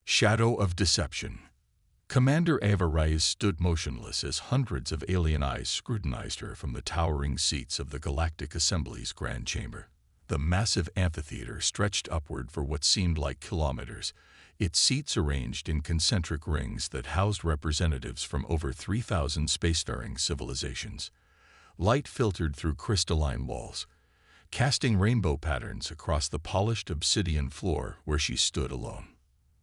Shadow of deception. Commander Ava Reyes stood motionless as hundreds of alien eyes scrutinized her from the towering seats of the Galactic Assembly's Grand Chamber. The massive amphitheater stretched upward for what seemed like kilometers, its seats arranged in concentric rings that housed representatives from over 3,000 spacefaring civilizations. Light filtered through crystalline walls, casting rainbow patterns across the polished obsidian floor where she stood alone.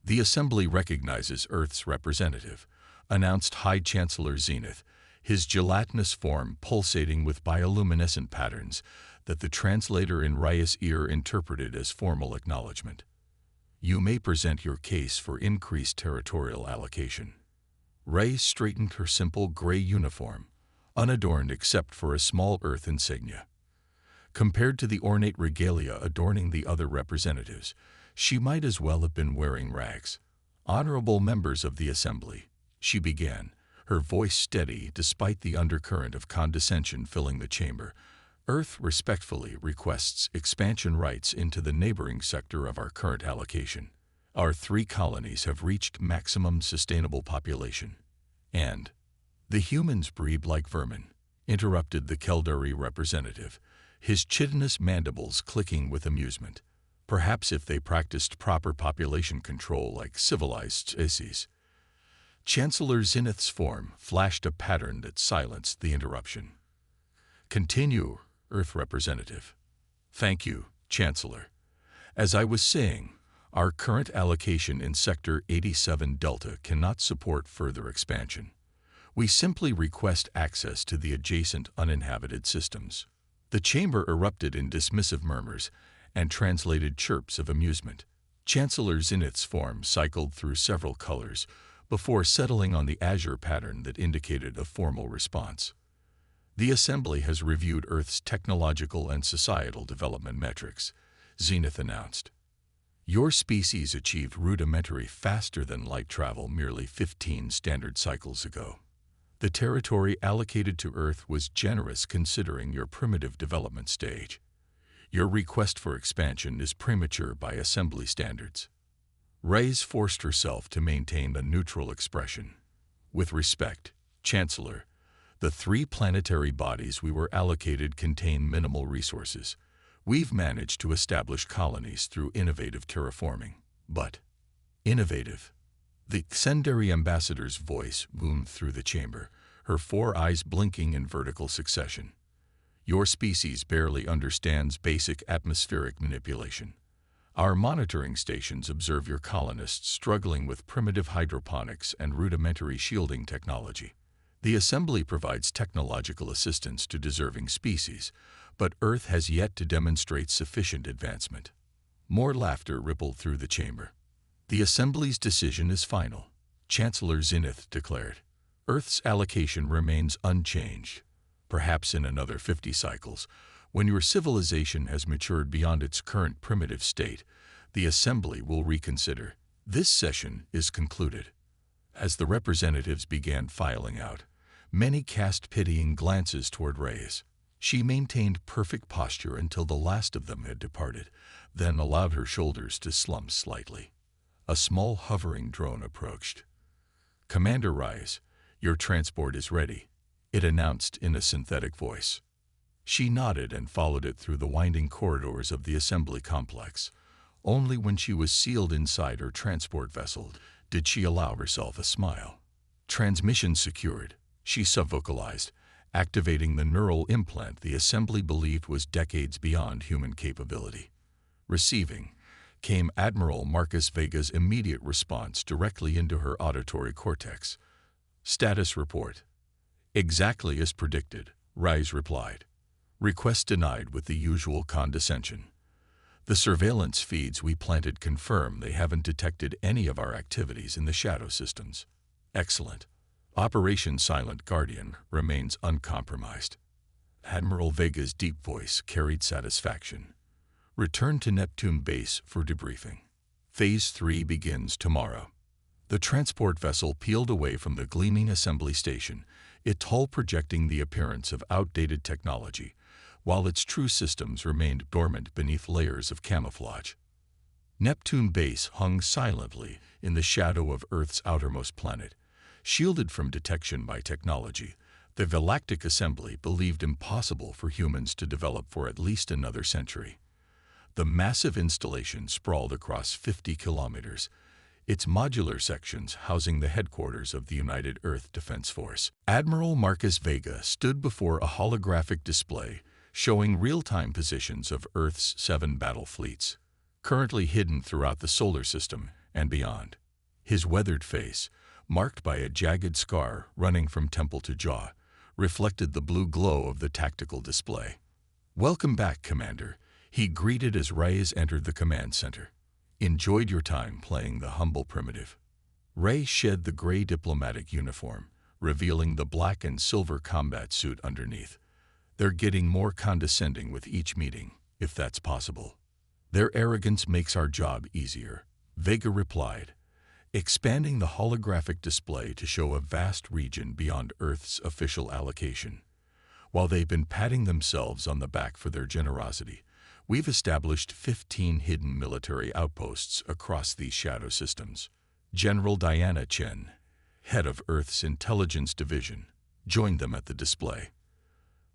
"The Assembly recognizes Earth's representative," announced High Chancellor Zenith, his gelatinous form pulsating with bioluminescent patterns that the translator in Reyes' ear interpreted as formal acknowledgement. "You may present your case for increased territorial allocation." Reyes straightened her simple gray uniform, unadorned except for a small Earth insignia. Compared to the ornate regalia adorning the other representatives, she might as well have been wearing rags. "Honorable members of the Assembly," she began, her voice steady despite the undercurrent of condescension filling the chamber, "Earth respectfully requests expansion rights into the neighboring sector of our current allocation. Our 3 colonies have reached maximum sustainable population. And the humans breed like vermin," interrupted the Keldari representative, his chitinous mandibles clicking with amusement. "Perhaps if they practiced proper population control like civilized species." Chancellor Zenith's form flashed a pattern that silenced the interruption. "Continue, Earth representative." "Thank you, Chancellor. As I was saying, our current allocation in Sector 87 Delta cannot support further expansion. We simply request access to the adjacent uninhabited systems." The chamber erupted in dismissive murmurs and translated chirps of amusement. Chancellor Zenith's form cycled through several colors before settling on the azure pattern that indicated a formal response. "The Assembly has reviewed Earth's technological and societal development metrics," Zenith announced. "Your species achieved rudimentary faster-than-light travel merely 15 standard cycles ago. The territory allocated to Earth was generous considering your primitive development stage. Your request for expansion is premature by Assembly standards." Reyes forced herself to maintain a neutral expression. "With respect, Chancellor, the 3 planetary bodies we were allocated contain minimal resources. We've managed to establish colonies through innovative terraforming. But innovative?" The Xendari ambassador's voice boomed through the chamber, her 4 eyes blinking in vertical succession. "Your species barely understands basic atmospheric manipulation. Our monitoring stations observe your colonists struggling with primitive hydroponics and rudimentary shielding technology. The Assembly provides technological assistance to deserving species, but Earth has yet to demonstrate sufficient advancement." More laughter rippled through the chamber. "The Assembly's decision is final," Chancellor Zenith declared. "Earth's allocation remains unchanged. Perhaps in another 50 cycles, when your civilization has matured beyond its current primitive state, the Assembly will reconsider." This session is concluded. As the representatives began filing out, many cast pitying glances toward Reyes. She maintained perfect posture until the last of them had departed, then allowed her shoulders to slump slightly. A small hovering drone approached. "Commander Reyes, your transport is ready," it announced in a synthetic voice. She nodded and followed it through the winding corridors of the Assembly complex. Only when she was sealed inside her transport vessel did she allow herself a smile. "Transmission secured," she subvocalized, activating the neural implant the Assembly believed was decades beyond human capability. "Receiving," came Admiral Marcus Vega's immediate response directly into her auditory cortex. "Status report." "Exactly as predicted," Reyes replied. "Request denied with the usual condescension. The surveillance feeds we planted confirm they haven't detected any of our activities in the shadow systems." "Excellent. Operation Silent Guardian remains uncompromised." Admiral Vega's deep voice carried satisfaction. "Return to Neptune base for debriefing. Phase 3 begins tomorrow." The transport vessel peeled away from the gleaming Assembly station, its hull projecting the appearance of outdated technology, while its true systems remained dormant beneath layers of camouflage. Neptune base hung silently in the shadow of Earth's outermost planet, shielded from detection by technology the Galactic Assembly believed impossible for humans to develop for at least another century. The massive installation sprawled across 50 kilometers, its modular sections housing the headquarters of the United Earth Defense Force. Admiral Marcus Vega stood before a holographic display showing real-time positions of Earth's 7 battle fleets, currently hidden throughout the solar system and beyond. His weathered face, marked by a jagged scar running from temple to jaw, reflected the blue glow of the tactical display. "Welcome back, Commander," he greeted as Reyes entered the command center. "Enjoyed your time playing the humble primitive." Rey shed the gray diplomatic uniform, revealing the black and silver combat suit underneath. "They're getting more condescending with each meeting, if that's possible." "Their arrogance makes our job easier," Vega replied, expanding the holographic display to show a vast region beyond Earth's official allocation. "While they've been patting themselves on the back for their generosity, we've established 15 hidden military outposts across these shadow systems." General Diana Chen, head of Earth's Intelligence Division, joined them at the display.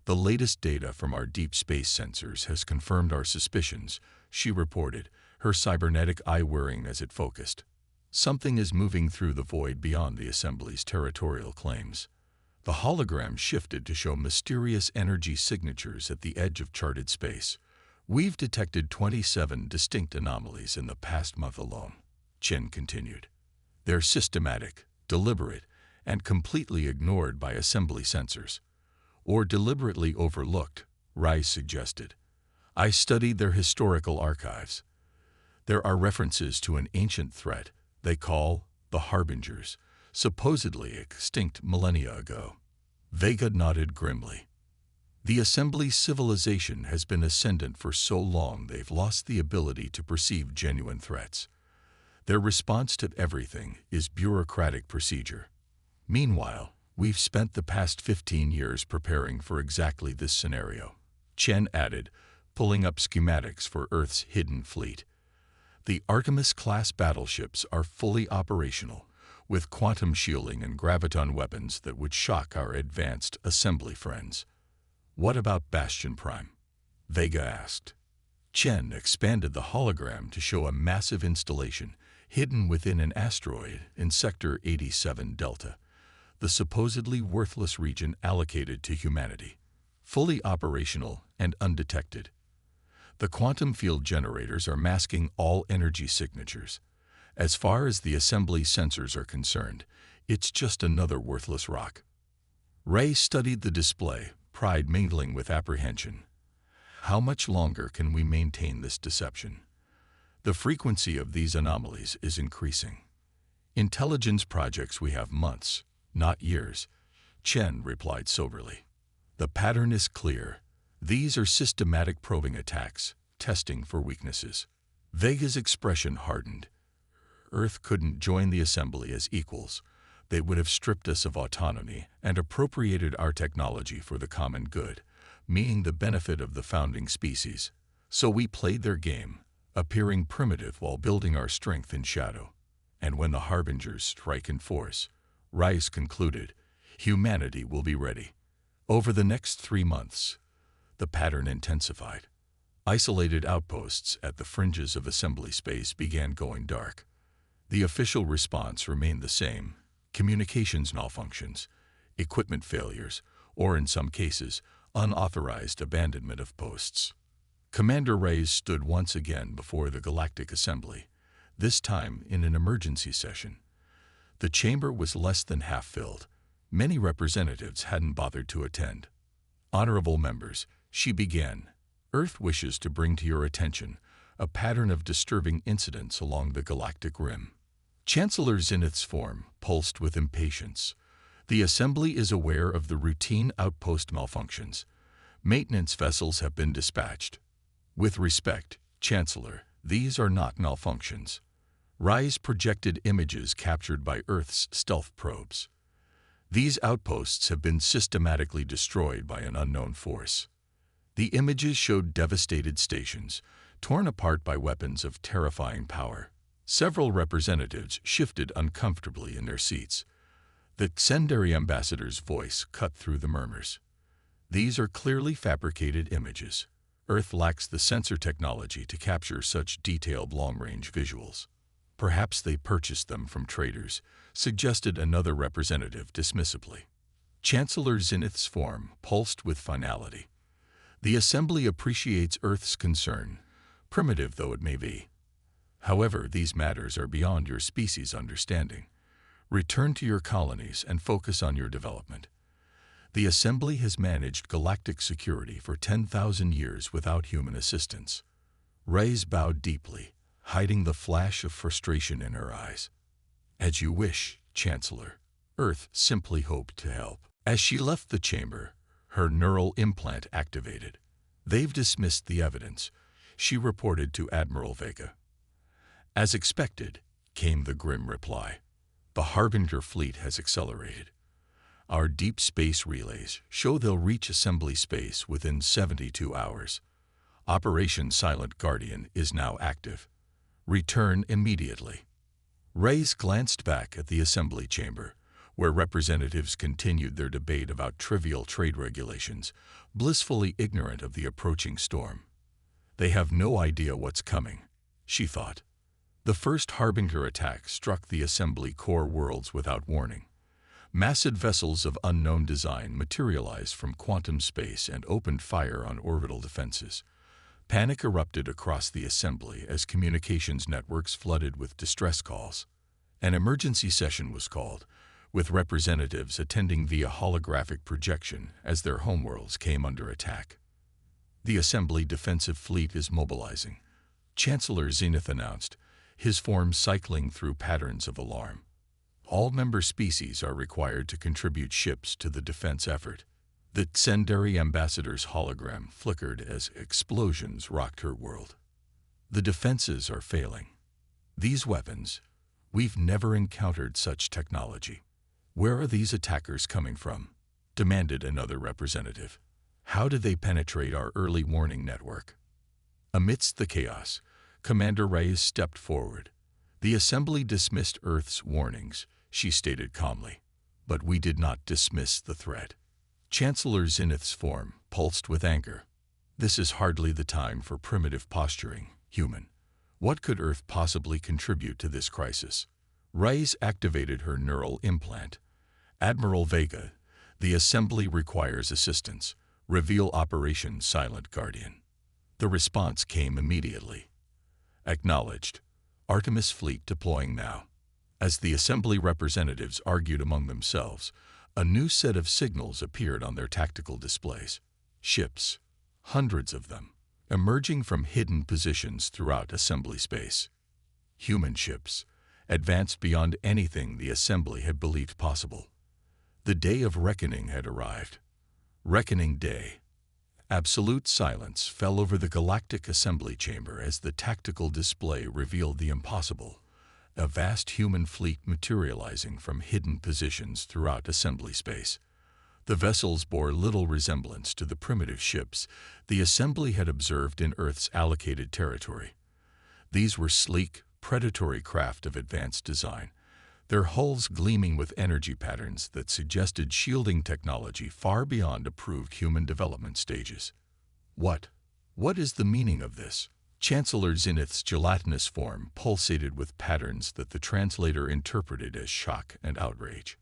"The latest data from our deep space sensors has confirmed our suspicions," she reported, her cybernetic eye whirring as it focused. "Something is moving through the void beyond the Assembly's territorial claims." The hologram shifted to show mysterious energy signatures at the edge of charted space. "We've detected 27 distinct anomalies in the past month alone," Chen continued. "They're systematic, deliberate, and completely ignored by Assembly sensors. Or deliberately overlooked," Rice suggested. "I studied their historical archives. There are references to an ancient threat they call the Harbingers, supposedly extinct millennia ago." Vega nodded grimly. "The Assembly's civilization has been ascendant for so long they've lost the ability to perceive genuine threats. Their response to everything is bureaucratic procedure. Meanwhile, we've spent the past 15 years preparing for exactly this scenario," Chen added, pulling up schematics for Earth's hidden fleet. "The Artemis-class battleships are fully operational, with quantum shielding and graviton weapons that would shock our advanced Assembly friends." "What about Bastion Prime?" Vega asked. Chen expanded the hologram to show a massive installation hidden within an asteroid in Sector 87 Delta, the supposedly worthless region allocated to humanity. "Fully operational and undetected. The quantum field generators are masking all energy signatures. As far as the Assembly sensors are concerned, it's just another worthless rock." Rey studied the display, pride mingling with apprehension. "How much longer can we maintain this deception? The frequency of these anomalies is increasing. Intelligence projects we have months, not years," Chen replied soberly. "The pattern is clear. These are systematic probing attacks, testing for weaknesses." Vega's expression hardened. "Earth couldn't join the Assembly as equals. They would have stripped us of autonomy and appropriated our technology for the common good, meaning the benefit of the founding species. So we played their game, appearing primitive while building our strength in shadow. And when the Harbingers strike in force," Rice concluded, "humanity will be ready." Over the next 3 months, the pattern intensified. Isolated outposts at the fringes of Assembly space began going dark. The official response remained the same: communications malfunctions, equipment failures, or in some cases, unauthorized abandonment of posts. Commander Reyes stood once again before the Galactic Assembly, this time in an emergency session. The chamber was less than half filled. Many representatives hadn't bothered to attend. "Honorable members," she began, "Earth wishes to bring to your attention a pattern of disturbing incidents along the galactic rim." Chancellor Zenith's form pulsed with impatience. "The Assembly is aware of the routine outpost malfunctions. Maintenance vessels have been dispatched. With respect, Chancellor, these are not malfunctions." Rise projected images captured by Earth's stealth probes. "These outposts have been systematically destroyed by an unknown force." The images showed devastated stations, torn apart by weapons of terrifying power. Several representatives shifted uncomfortably in their seats. The Xendari ambassador's voice cut through the murmurs. These are clearly fabricated images. Earth lacks the sensor technology to capture such detailed long-range visuals. Perhaps they purchased them from traders, suggested another representative dismissively. Chancellor Zenith's form pulsed with finality. The Assembly appreciates Earth's concern, primitive though it may be. However, these matters are beyond your species' understanding. Return to your colonies and focus on your development. The Assembly has managed galactic security for 10,000 years without human assistance. Reyes bowed deeply, hiding the flash of frustration in her eyes. As you wish, Chancellor. Earth simply hoped to help. As she left the chamber, her neural implant activated. They've dismissed the evidence, she reported to Admiral Vega. As expected, came the grim reply. The Harbinger fleet has accelerated. Our deep space relays show they'll reach assembly space within 72 hours. Operation Silent Guardian is now active. Return immediately. Reyes glanced back at the assembly chamber, where representatives continued their debate about trivial trade regulations, blissfully ignorant of the approaching storm. They have no idea what's coming, she thought. The first Harbinger attack struck the assembly core worlds without warning. Massive vessels of unknown design materialized from quantum space and opened fire on orbital defenses. Panic erupted across the assembly as communications networks flooded with distress calls. An emergency session was called, with representatives attending via holographic projection as their homeworlds came under attack. The Assembly defensive fleet is mobilizing, Chancellor Zenith announced, his form cycling through patterns of alarm. All member species are required to contribute ships to the defense effort. The Xendari ambassador's hologram flickered as explosions rocked her world. The defenses are failing. These weapons, we've never encountered such technology. Where are these attackers coming from? Demanded another representative. How did they penetrate our early warning network? Amidst the chaos, Commander Reyes stepped forward. The Assembly dismissed Earth's warnings, she stated calmly. But we did not dismiss the threat. Chancellor Zenith's form pulsed with anger. This is hardly the time for primitive posturing, human. What could Earth possibly contribute to this crisis? Reyes activated her neural implant. Admiral Vega, the Assembly requires assistance. Reveal Operation Silent Guardian. The response came immediately. Acknowledged. Artemis fleet deploying now. As the Assembly representatives argued among themselves, a new set of signals appeared on their tactical displays. Ships, hundreds of them, emerging from hidden positions throughout Assembly space. Human ships, advanced beyond anything the Assembly had believed possible. The day of reckoning had arrived. Reckoning Day. Absolute silence fell over the Galactic Assembly chamber as the tactical display revealed the impossible. A vast human fleet materializing from hidden positions throughout assembly space. The vessels bore little resemblance to the primitive ships the Assembly had observed in Earth's allocated territory. These were sleek, predatory craft of advanced design, their hulls gleaming with energy patterns that suggested shielding technology far beyond approved human development stages. What is the meaning of this? Chancellor Zenith's gelatinous form pulsated with patterns that the translator interpreted as shock and outrage.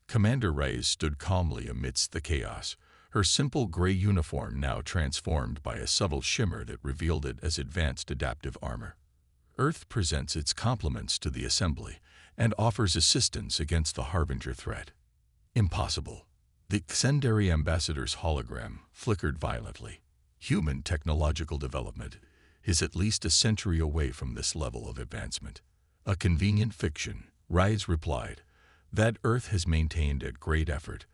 Commander Reyes stood calmly amidst the chaos, her simple gray uniform now transformed by a subtle shimmer that revealed it as advanced adaptive armor. Earth presents its compliments to the Assembly and offers assistance against the Harbinger threat. Impossible. The Xendari ambassador's hologram flickered violently. Human technological development is at least a century away from this level of advancement. A convenient fiction, Reyes replied, that Earth has maintained at great effort.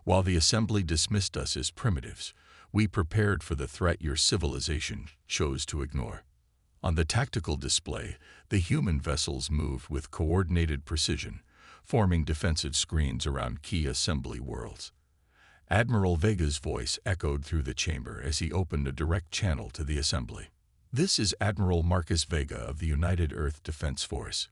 While the Assembly dismissed us as primitives, we prepared for the threat your civilization chose to ignore. On the tactical display, the human vessels moved with coordinated precision, forming defensive screens around key assembly worlds. Admiral Vega's voice echoed through the chamber as he opened a direct channel to the Assembly. This is Admiral Marcus Vega of the United Earth Defense Force.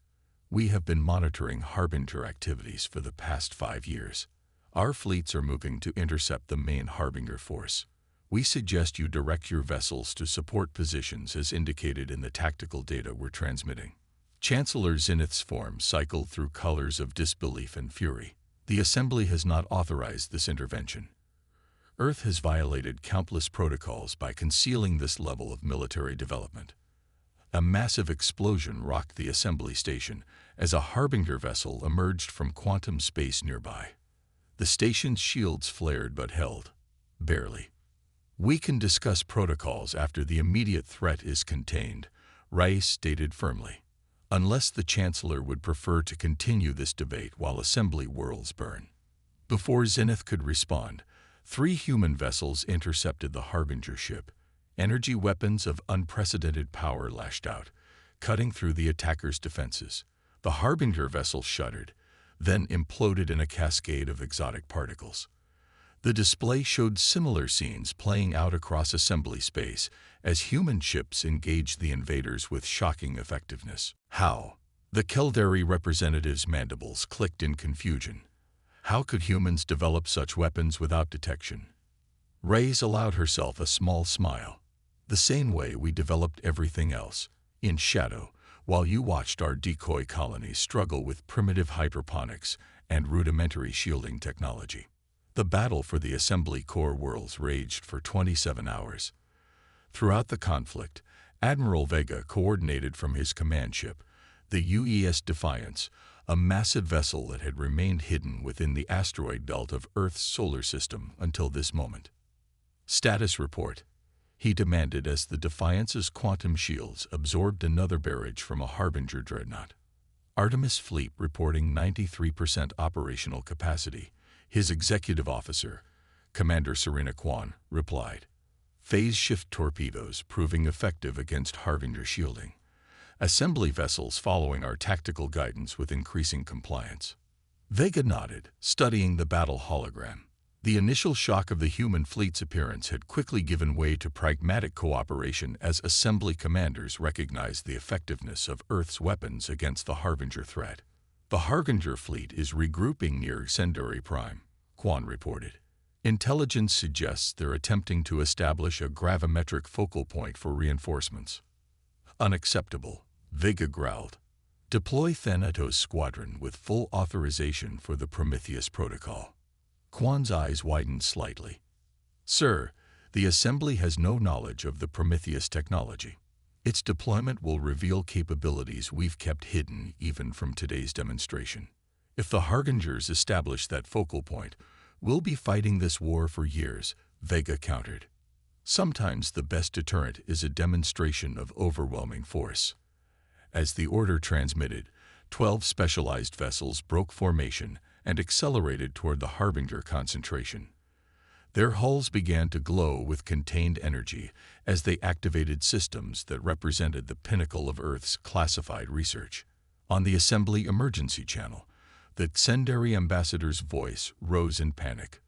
We have been monitoring Harbinger activities for the past 5 years. Our fleets are moving to intercept the main Harbinger force. We suggest you direct your vessels to support positions as indicated in the tactical data we're transmitting. Chancellor Zenith's form cycled through colors of disbelief and fury. The Assembly has not authorized this intervention. Earth has violated countless protocols by concealing this level of military development. A massive explosion rocked the Assembly station as a Harbinger vessel emerged from quantum space nearby. The station's shields flared but held. Barely. We can discuss protocols after the immediate threat is contained, Rice stated firmly. Unless the Chancellor would prefer to continue this debate while Assembly worlds burn. Before Zenith could respond, 3 human vessels intercepted the Harbinger ship. Energy weapons of unprecedented power lashed out, cutting through the attacker's defenses. The Harbinger vessel shuddered, then imploded in a cascade of exotic particles. The display showed similar scenes playing out across Assembly space as human ships engaged the invaders with shocking effectiveness. How? The Keldari representative's mandibles clicked in confusion. How could humans develop such weapons without detection? Reyes allowed herself a small smile. The same way we developed everything else, in shadow, while you watched our decoy colonies struggle with primitive hydroponics and rudimentary shielding technology. The battle for the Assembly core worlds raged for 27 hours. Throughout the conflict, Admiral Vega coordinated from his command ship, the UES Defiance, a massive vessel that had remained hidden within the asteroid belt of Earth's solar system until this moment. Status report, he demanded as the Defiance's quantum shields absorbed another barrage from a Harbinger dreadnought. Artemis Fleet reporting 93% operational capacity, his executive officer, Commander Serena Kwan, replied. Phase shift torpedoes proving effective against Harbinger shielding. Assembly vessels following our tactical guidance with increasing compliance. Vega nodded, studying the battle hologram. The initial shock of the human fleet's appearance had quickly given way to pragmatic cooperation as Assembly commanders recognized the effectiveness of Earth's weapons against the Harbinger threat. The Harbinger fleet is regrouping near Centauri Prime, Kwan reported. Intelligence suggests they're attempting to establish a gravimetric focal point for reinforcements. Unacceptable, Vega growled. Deploy Thanatos Squadron with full authorization for the Prometheus Protocol. Kwan's eyes widened slightly. Sir, the Assembly has no knowledge of the Prometheus technology. Its deployment will reveal capabilities we've kept hidden even from today's demonstration. If the Harbingers establish that focal point, we'll be fighting this war for years, Vega countered. Sometimes the best deterrent is a demonstration of overwhelming force. As the order transmitted, 12 specialized vessels broke formation and accelerated toward the Harbinger concentration. Their hulls began to glow with contained energy as they activated systems that represented the pinnacle of Earth's classified research. On the Assembly emergency channel, the Tsendari ambassador's voice rose in panic.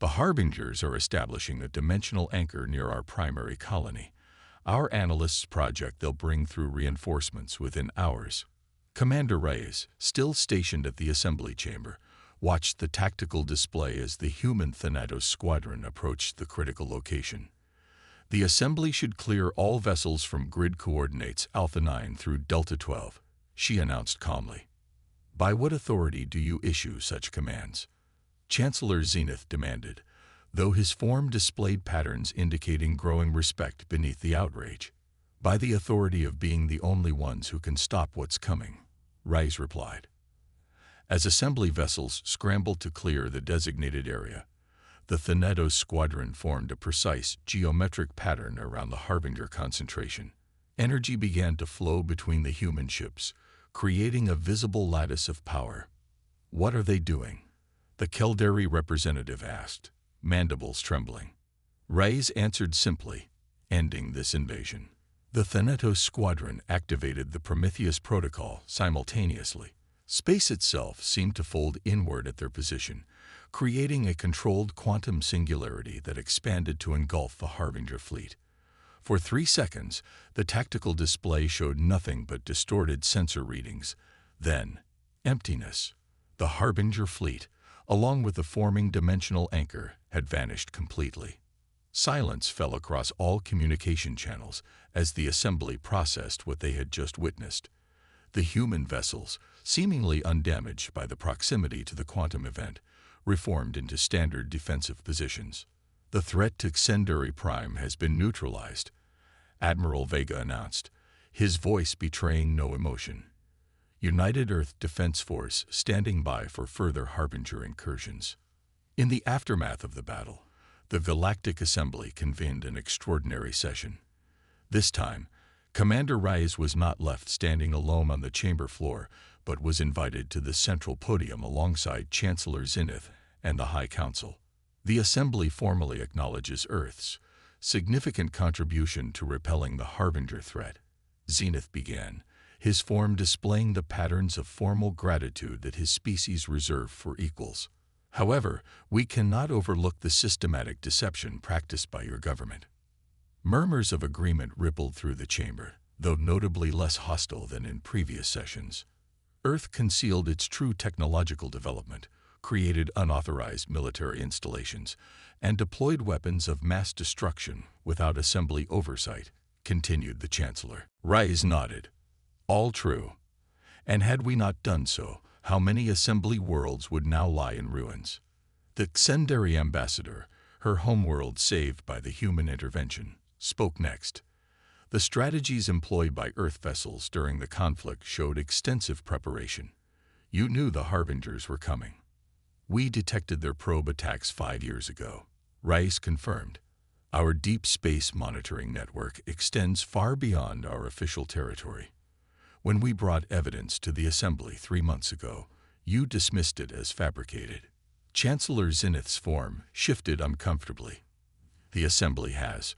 The Harbingers are establishing a dimensional anchor near our primary colony. Our analysts project they'll bring through reinforcements within hours. Commander Reyes, still stationed at the Assembly chamber, watched the tactical display as the human Thanatos Squadron approached the critical location. The Assembly should clear all vessels from grid coordinates Alpha 9 through Delta 12, she announced calmly. By what authority do you issue such commands? Chancellor Zenith demanded, though his form displayed patterns indicating growing respect beneath the outrage. By the authority of being the only ones who can stop what's coming, Rice replied. As Assembly vessels scrambled to clear the designated area, the Thanatos Squadron formed a precise geometric pattern around the Harbinger concentration. Energy began to flow between the human ships, creating a visible lattice of power. What are they doing? The Keldari representative asked, mandibles trembling. Reyes answered simply, ending this invasion. The Thanatos Squadron activated the Prometheus Protocol simultaneously. Space itself seemed to fold inward at their position, creating a controlled quantum singularity that expanded to engulf the Harbinger fleet. For 3 seconds, the tactical display showed nothing but distorted sensor readings. Then, emptiness. The Harbinger fleet, along with the forming dimensional anchor, had vanished completely. Silence fell across all communication channels as the assembly processed what they had just witnessed. The human vessels, seemingly undamaged by the proximity to the quantum event, reformed into standard defensive positions. The threat to Centauri Prime has been neutralized, Admiral Vega announced, his voice betraying no emotion. United Earth Defense Force standing by for further Harbinger incursions. In the aftermath of the battle, the Galactic Assembly convened an extraordinary session. This time, Commander Reyes was not left standing alone on the chamber floor, but was invited to the central podium alongside Chancellor Zenith and the High Council. The Assembly formally acknowledges Earth's significant contribution to repelling the Harbinger threat. Zenith began, his form displaying the patterns of formal gratitude that his species reserve for equals. However, we cannot overlook the systematic deception practiced by your government. Murmurs of agreement rippled through the chamber, though notably less hostile than in previous sessions. Earth concealed its true technological development, created unauthorized military installations, and deployed weapons of mass destruction without assembly oversight, continued the Chancellor. Reyes nodded. All true. And had we not done so, how many assembly worlds would now lie in ruins? The Centauri ambassador, her homeworld saved by the human intervention, spoke next. The strategies employed by Earth vessels during the conflict showed extensive preparation. You knew the Harbingers were coming. We detected their probe attacks 5 years ago, Reyes confirmed. Our deep space monitoring network extends far beyond our official territory. When we brought evidence to the Assembly 3 months ago, you dismissed it as fabricated. Chancellor Zenith's form shifted uncomfortably. The Assembly has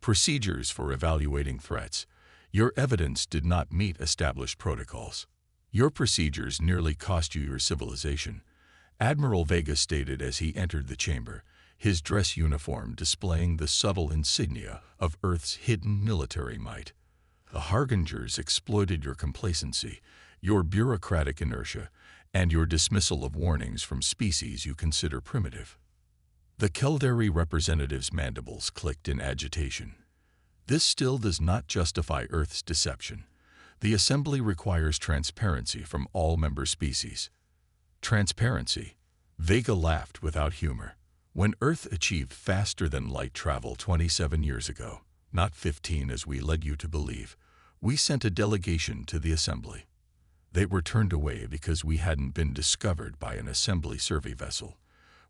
procedures for evaluating threats. Your evidence did not meet established protocols. Your procedures nearly cost you your civilization, Admiral Vega stated as he entered the chamber, his dress uniform displaying the subtle insignia of Earth's hidden military might. The Harbingers exploited your complacency, your bureaucratic inertia, and your dismissal of warnings from species you consider primitive. The Caldari representative's mandibles clicked in agitation. This still does not justify Earth's deception. The Assembly requires transparency from all member species. Transparency. Vega laughed without humor. When Earth achieved faster-than-light travel 27 years ago, not 15 as we led you to believe, we sent a delegation to the Assembly. They were turned away because we hadn't been discovered by an Assembly survey vessel.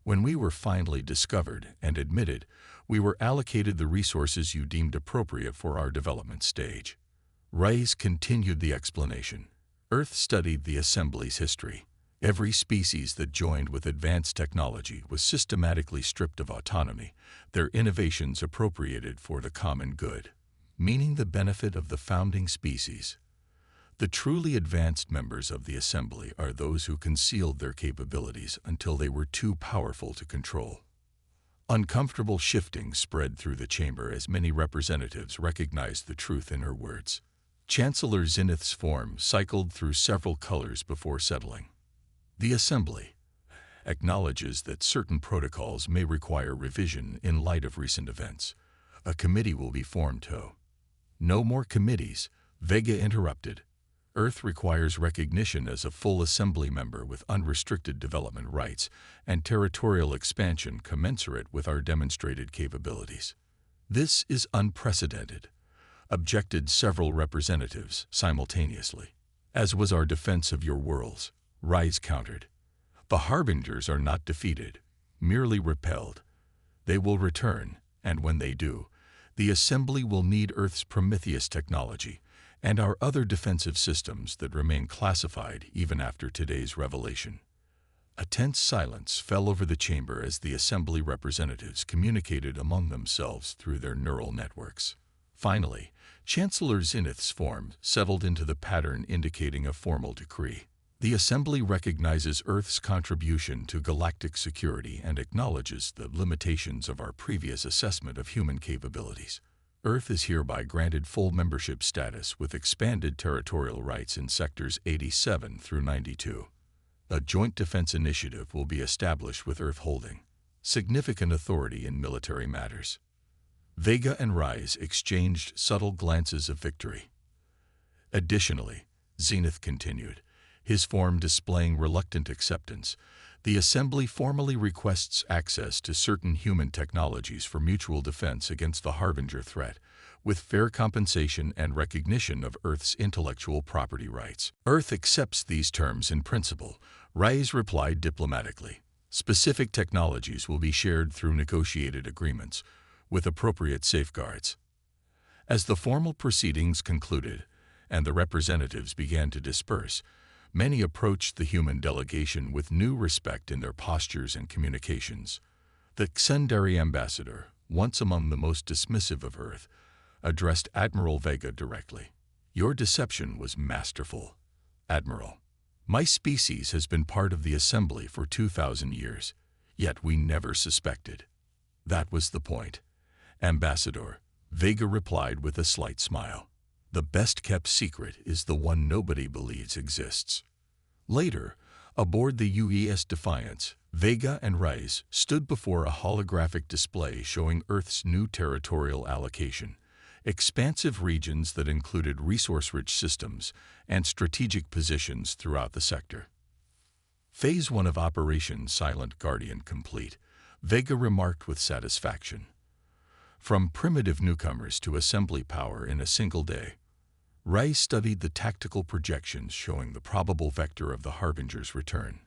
When we were finally discovered and admitted, we were allocated the resources you deemed appropriate for our development stage. Reyes continued the explanation. Earth studied the Assembly's history. Every species that joined with advanced technology was systematically stripped of autonomy, their innovations appropriated for the common good, meaning the benefit of the founding species. The truly advanced members of the Assembly are those who concealed their capabilities until they were too powerful to control. Uncomfortable shifting spread through the chamber as many representatives recognized the truth in her words. Chancellor Zenith's form cycled through several colors before settling. The Assembly acknowledges that certain protocols may require revision in light of recent events. A committee will be formed to. No more committees, Vega interrupted. Earth requires recognition as a full Assembly member with unrestricted development rights and territorial expansion commensurate with our demonstrated capabilities. This is unprecedented, objected several representatives simultaneously. As was our defense of your worlds, Reyes countered. The Harbingers are not defeated, merely repelled. They will return, and when they do, the Assembly will need Earth's Prometheus technology and our other defensive systems that remain classified even after today's revelation. A tense silence fell over the chamber as the Assembly representatives communicated among themselves through their neural networks. Finally, Chancellor Zenith's form settled into the pattern indicating a formal decree. The Assembly recognizes Earth's contribution to galactic security and acknowledges the limitations of our previous assessment of human capabilities. Earth is hereby granted full membership status with expanded territorial rights in sectors 87 through 92. A joint defense initiative will be established with Earth holding significant authority in military matters. Vega and Rise exchanged subtle glances of victory. Additionally, Zenith continued, his form displaying reluctant acceptance. The Assembly formally requests access to certain human technologies for mutual defense against the Harbinger threat, with fair compensation and recognition of Earth's intellectual property rights. Earth accepts these terms in principle, Rise replied diplomatically. Specific technologies will be shared through negotiated agreements, with appropriate safeguards. As the formal proceedings concluded and the representatives began to disperse, many approached the human delegation with new respect in their postures and communications. The Xendari ambassador, once among the most dismissive of Earth, addressed Admiral Vega directly. "Your deception was masterful, Admiral. My species has been part of the Assembly for 2,000 years, yet we never suspected." "That was the point, Ambassador," Vega replied with a slight smile. "The best-kept secret is the one nobody believes exists." Later, aboard the UES Defiance, Vega and Rise stood before a holographic display showing Earth's new territorial allocation, expansive regions that included resource-rich systems and strategic positions throughout the sector. Phase 1 of Operation Silent Guardian complete, Vega remarked with satisfaction. From primitive newcomers to assembly power in a single day, Rise studied the tactical projections showing the probable vector of the Harbinger's return.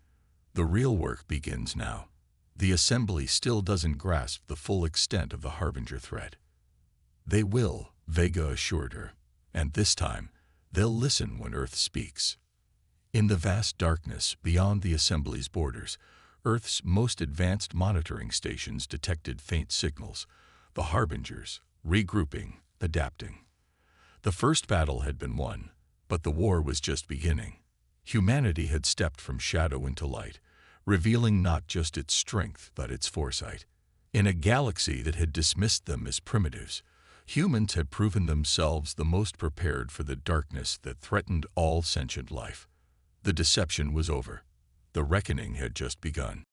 The real work begins now. The Assembly still doesn't grasp the full extent of the Harbinger threat. They will, Vega assured her, and this time, they'll listen when Earth speaks. In the vast darkness beyond the Assembly's borders, Earth's most advanced monitoring stations detected faint signals, the Harbingers, regrouping, adapting. The first battle had been won, but the war was just beginning. Humanity had stepped from shadow into light, revealing not just its strength but its foresight. In a galaxy that had dismissed them as primitives, humans had proven themselves the most prepared for the darkness that threatened all sentient life. The deception was over. The reckoning had just begun.